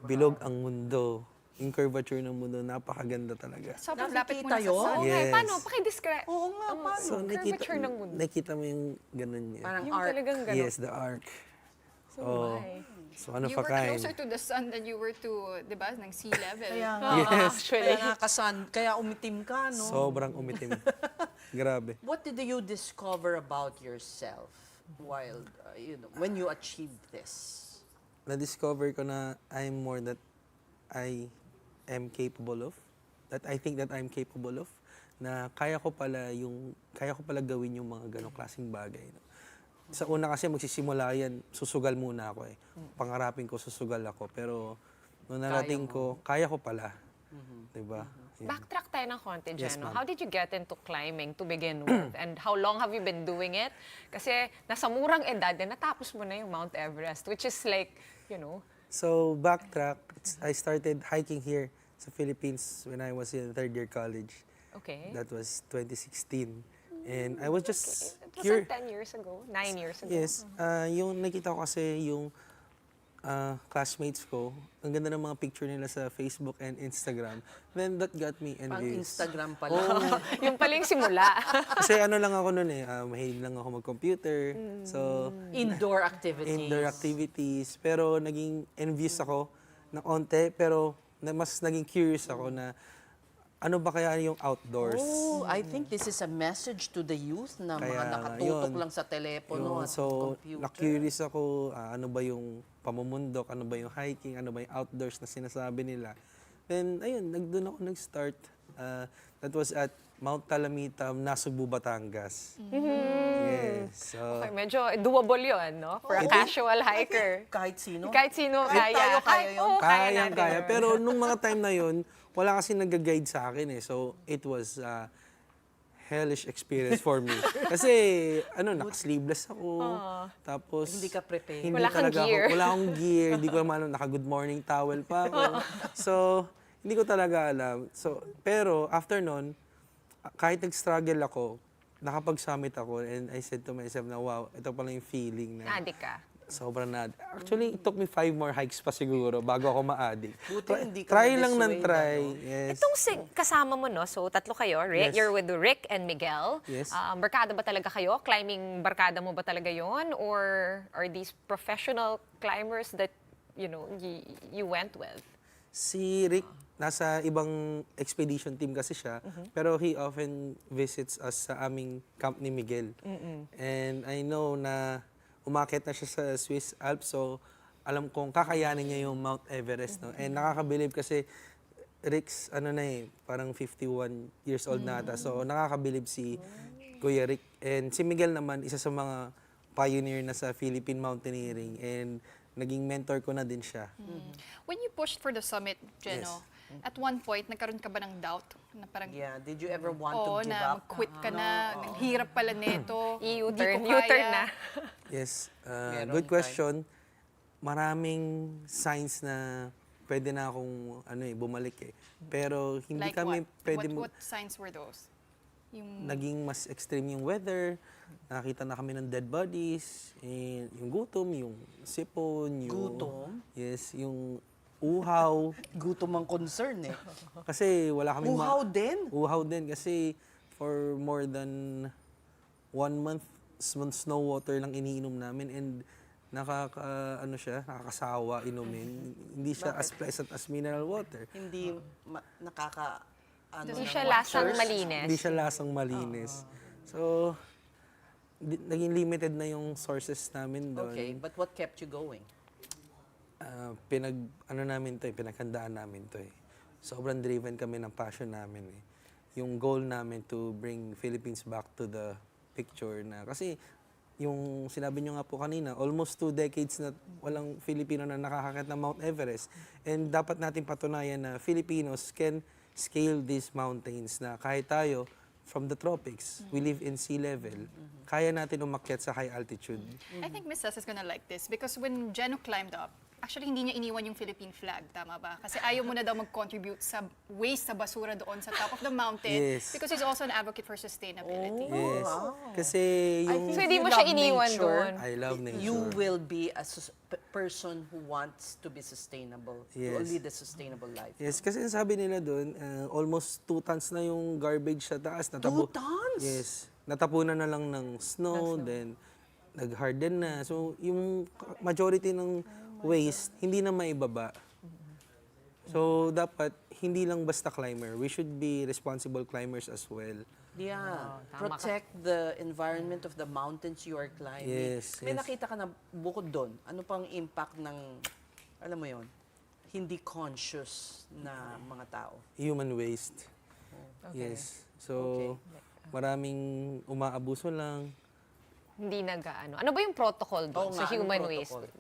bilog ang mundo. Yung curvature ng mundo, napakaganda talaga. Sobrang lapit mo na Nakikita sa yun? sun. Okay, Yes. paano? Pakidescribe. Oo nga, paano? So, curvature ng mundo. nakita mo yung ganun niya. Parang Yung arc. talagang gano'n. Yes, the arc. So, Oh. why? So, ano You pa were kain? closer to the sun than you were to, di ba, ng sea level. Kaya nga, Yes. kaya nga kaya umitim ka, no? Sobrang umitim. Grabe. What did you discover about yourself while, when you achieved this? Na-discover ko na I'm more that I am capable of. That I think that I'm capable of. Na kaya ko pala gawin yung mga ganong klaseng bagay. No? Sa una kasi magsisimula yan, susugal muna ako eh. Pangarapin ko, susugal ako. Pero nung narating ko, kaya ko pala. Diba? Yun. Backtrack tayo ng konti, Yes, Geno. ma'am. How did you get into climbing to begin with? And how long have you been doing it? Kasi nasa murang edad, natapos mo na yung Mount Everest, which is like, So, backtrack, I started hiking here sa Philippines when I was in third year college. Okay. That was 2016. And I was just It was like 10 years ago, 9 years ago. Yes. Yung nakita ko kasi yung classmates ko, ang ganda ng mga picture nila sa Facebook and Instagram. Then that got me Pang envious. Instagram pala. Yung pala yung simula. Kasi ano lang ako noon eh, mahilig lang ako mag-computer. So, Indoor activities. indoor activities. Pero naging envious ako ng onte, pero mas naging curious ako na ano ba kaya yung outdoors? Oh, I think this is a message to the youth na mga Kaya, nakatutok yun. lang sa telepono at So, computer. na-curious ako, ano ba yung pamumundok, ano ba yung hiking, ano ba yung outdoors na sinasabi nila. Then, ayun, doon ako nag-start. That was at Mount Talamitam, Nasugbu, Batangas. Yes. So, Okay, medyo doable yun, no? For a casual hiker. Kahit sino. Kahit sino Kahit kaya. tayo kaya yun. Oo, kaya kaya. natin. Pero nung mga time na yun, wala kasi nag-guide sa akin eh. So, it was hellish experience for me. Kasi, naka-sleeveless ako. Tapos, Hindi ka prepared. Hindi Wala kang talaga gear. Wala akong gear. Hindi ko naman alam, naka-good morning towel pa ako. So, hindi ko talaga alam. So, pero, after nun, kahit nag-struggle ako, nakapag-summit ako and I said to myself na, wow, ito pala yung feeling na Adik ka. Sobrang na. Actually, it took me 5 more hikes pa siguro bago ako ma-addict. Buti hindi ka Try lang ng na-dissuade, try. ano? Yes. Itong kasama mo, no? So, tatlo kayo. Yes. You're with Rick and Miguel. Yes. Barkada ba talaga kayo? Climbing barkada mo ba talaga yon? Or are these professional climbers that, you went with? Si Rick, nasa ibang expedition team kasi siya, pero he often visits us sa aming camp ni Miguel. And I know na umakyat na siya sa Swiss Alps, so alam kong kakayanin niya yung Mount Everest. No? And nakakabilib kasi Rick's, parang 51 years old na ata. So nakakabilib si Kuya Rick. And si Miguel naman, isa sa mga pioneer na sa Philippine mountaineering. And naging mentor ko na din siya. When you pushed for the summit, Jeno, at one point, nagkaroon ka ba ng doubt? Na parang, Yeah, did you ever want oo, to give na up? mag-quit ka na, ang hirap pala nito, U-turn hindi ko kaya. na. Yes, Meron good question. Maraming signs na pwede na akong bumalik eh. Pero hindi Like kami what? pwede What signs were those? Yung naging mas extreme yung weather. Nakita na kami ng dead bodies, yung gutom, yung sipon, yung Gutom? Yes, yung uhaw. Gutom ang concern eh. Kasi wala kaming Uhaw din? Uhaw din kasi for more than 1 month snow water lang iniinom namin and nakakasawa inumin. Hindi siya as pleasant as mineral water. Hindi Hindi siya lasang malinis. Hindi siya lasang malinis. So, naging limited na yung sources namin doon. Okay, but what kept you going? Pinaghandaan namin to eh. Sobrang driven kami ng passion namin eh. Yung goal namin to bring Philippines back to the picture na. Kasi yung sinabi nyo nga po kanina, almost 2 decades na walang Filipino na nakakakit ng Mount Everest. And dapat natin patunayan na Filipinos can scale these mountains na kahit tayo, from the tropics, we live in sea level, kaya natin umakyat sa high altitude. I think Miss Cess is gonna like this because when Jeno climbed up, actually hindi niya iniwan yung Philippine flag, tama ba? Kasi ayaw mo na daw mag-contribute sa waste, sa basura doon sa top of the mountain. Yes. Because he's also an advocate for sustainability. Yes. Kasi yung... So, hindi mo siya iniwan doon. I love nature. You will be a person who wants to be sustainable, to Yes. lead a sustainable life. Yes, kasi sabi nila doon, almost 2 tons na yung garbage sa taas. 2 tons? Yes. Natapunan na lang ng snow, then nag-harden na. So, yung majority ng waste, hindi na maibaba. So, dapat, hindi lang basta climber. We should be responsible climbers as well. Yeah. Protect the environment of the mountains you are climbing. Yes, May yes. nakita ka na bukod doon, ano pang impact ng, alam mo yon, hindi conscious na mga tao? Human waste. Yes. So, maraming umaabuso lang. Hindi Ano ba yung protocol doon Oo sa nga, human anong waste? protocol?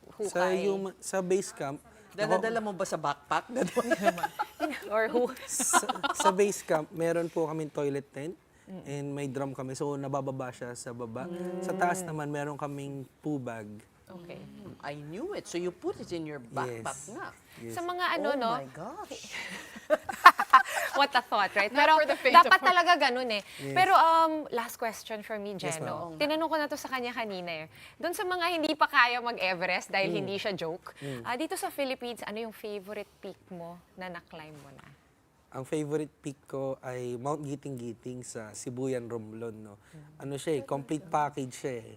Sa base camp, Dala-dala mo ba sa backpack? Or who? sa base camp, meron po kaming toilet tent and may drum kami. So, nabababa siya sa baba. Sa taas naman, meron kaming poo bag. Okay. I knew it. So you put it in your backpack Yes. nga. Yes. Sa mga Oh no? my gosh. What a thought, right? Not Pero for the faint of dapat heart. talaga ganun eh. Yes. Pero last question from me, Yes, Jeno. ma'am. Tinanong ko na to sa kanya kanina eh. Doon sa mga hindi pa kaya mag-Everest dahil hindi siya joke, dito sa Philippines, ano yung favorite peak mo na na-climb mo na? Ang favorite peak ko ay Mount Giting-Giting sa Sibuyan, Romblon. No? Ano siya eh, complete package siya eh.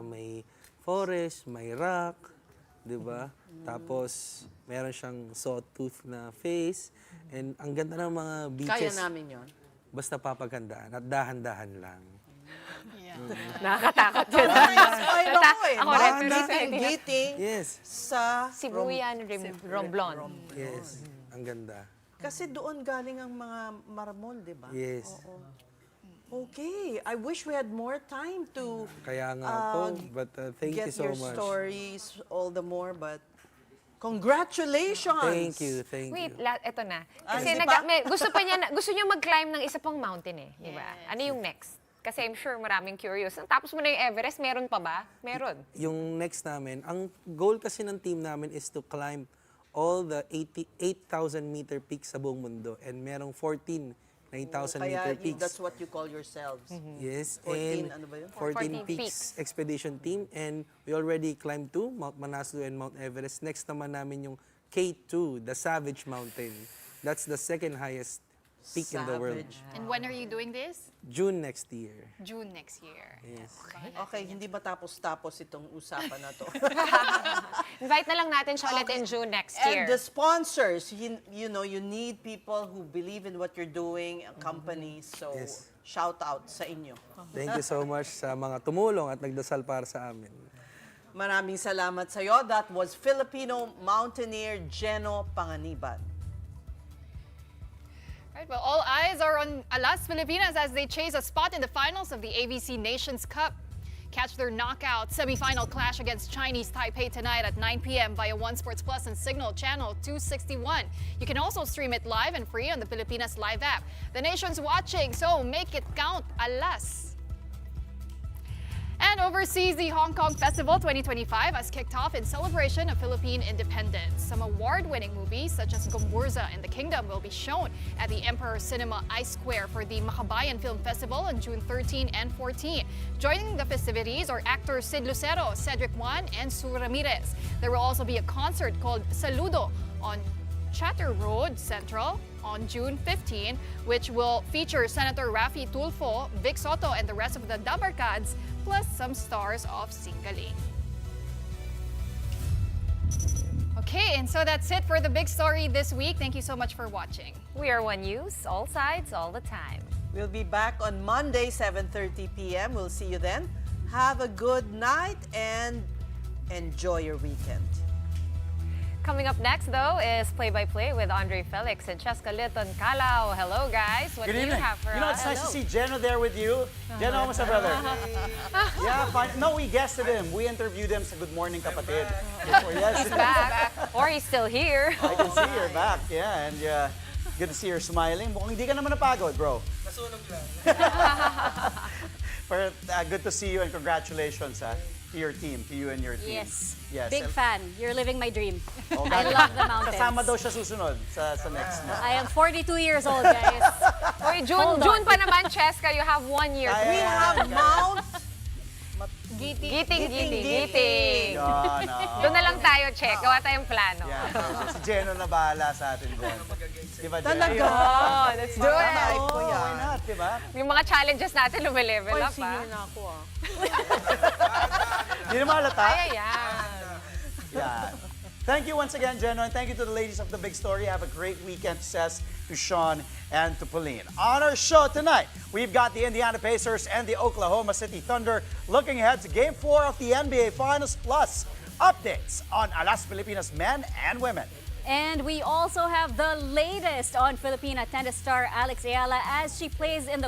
May forest, may rock, di ba? Tapos, meron siyang sawtooth na face. And ang ganda ng mga beaches. Kaya namin yon. Basta papagandaan at dahan-dahan lang. Yeah. Nakakatakot yun. Na-inspire ako eh. Ako rin, pero Giting Yes, sa Sibuyan, Romblon. yes. Ang ganda. Kasi doon galing ang mga marmol, di ba? Yes. Oo. Okay. I wish we had more time to Kaya nga po, but thank you get so your much. stories all the more, but congratulations! Thank you, thank Wait, you. eto na. Ah, Kasi hindi pa? gusto niya mag-climb ng isa pang mountain eh, di ba? Ano yung next? Kasi I'm sure maraming curious. Tapos mo na yung Everest, meron pa ba? Meron. Yung next namin, ang goal kasi ng team namin is to climb all the 8,000 meter peaks sa buong mundo and merong 14 9,000 Kaya meter peaks. that's what you call yourselves. Yes, 14, and ano ba yun? 14 14 peaks peaks. expedition team, and we already climbed 2, Mount Manaslu and Mount Everest. Next naman namin yung K2, the Savage Mountain. That's the second highest peak in the world. And when are you doing this? June next year. June next year. Yes. Okay, hindi matapos-tapos itong usapan na to. Invite na lang natin siya ulit in June next And year. the sponsors, you know, you need people who believe in what you're doing, companies. So, Yes. shout out sa inyo. Thank you so much sa mga tumulong at nagdasal para sa amin. Maraming salamat sa iyo. That was Filipino mountaineer Geno Panganiban. Right, well, all eyes are on Alas Pilipinas as they chase a spot in the finals of the ABC Nations Cup. Catch their knockout semifinal clash against Chinese Taipei tonight at 9 p.m. via One Sports Plus and Signal Channel 261. You can also stream it live and free on the Pilipinas Live app. The nation's watching, so make it count, Alas. And overseas, the Hong Kong Festival 2025 has kicked off in celebration of Philippine independence. Some award-winning movies such as Gomburza and The Kingdom will be shown at the Emperor Cinema I Square for the Makabayan Film Festival on June 13 and 14. Joining the festivities are actors Sid Lucero, Cedric Juan, and Sue Ramirez. There will also be a concert called Saludo on Chatter Road Central on June 15, which will feature Senator Raffy Tulfo, Vic Soto, and the rest of the Dabarkads, plus some stars of Singaling. Okay, and so that's it for the big story this week. Thank you so much for watching. We are One News, all sides, all the time. We'll be back on Monday, 7:30 p.m. We'll see you then. Have a good night and enjoy your weekend. Coming up next, though, is Play-by-Play with Andre Felix and Cheska Liton Calao. Hello, guys. What Good do you evening. have for You know, us? it's nice to see Geno there with you. Geno, kamusta, brother? Yeah, fine. No, we guested him. We interviewed him sa Good Morning, Kapatid. Yes. He's back. Or he's still here. I can see you're back. Yeah, and good to see you're smiling. Mukhang hindi ka naman napagod, bro. Nasunog lang. But good to see you and congratulations to your team, to you and your team. Yes. Yes. Big fan. You're living my dream. Oh, I love the mountains. Kasama daw siya susunod sa next mo. I am 42 years old, guys. Oy, June pa naman, Cheska. You have 1 year. We have Mount Giting. No. Doon na lang tayo, check. Gawa tayong plano. Yeah, so si Geno na bahala sa atin dyan. Diba, Geno? Talaga? Oh, let's do it. Oo, why not, diba? Yung mga challenges natin, lumilevel Oy, up, senior na ako Hindi na mahalata. Ay, ayan. Yeah. Thank you once again, Geno, and thank you to the ladies of the big story. Have a great weekend, says to Sean and to Pauline. On our show tonight, we've got the Indiana Pacers and the Oklahoma City Thunder looking ahead to Game 4 of the NBA Finals, plus updates on Alas Pilipinas men and women. And we also have the latest on Filipina tennis star Alex Ayala as she plays in the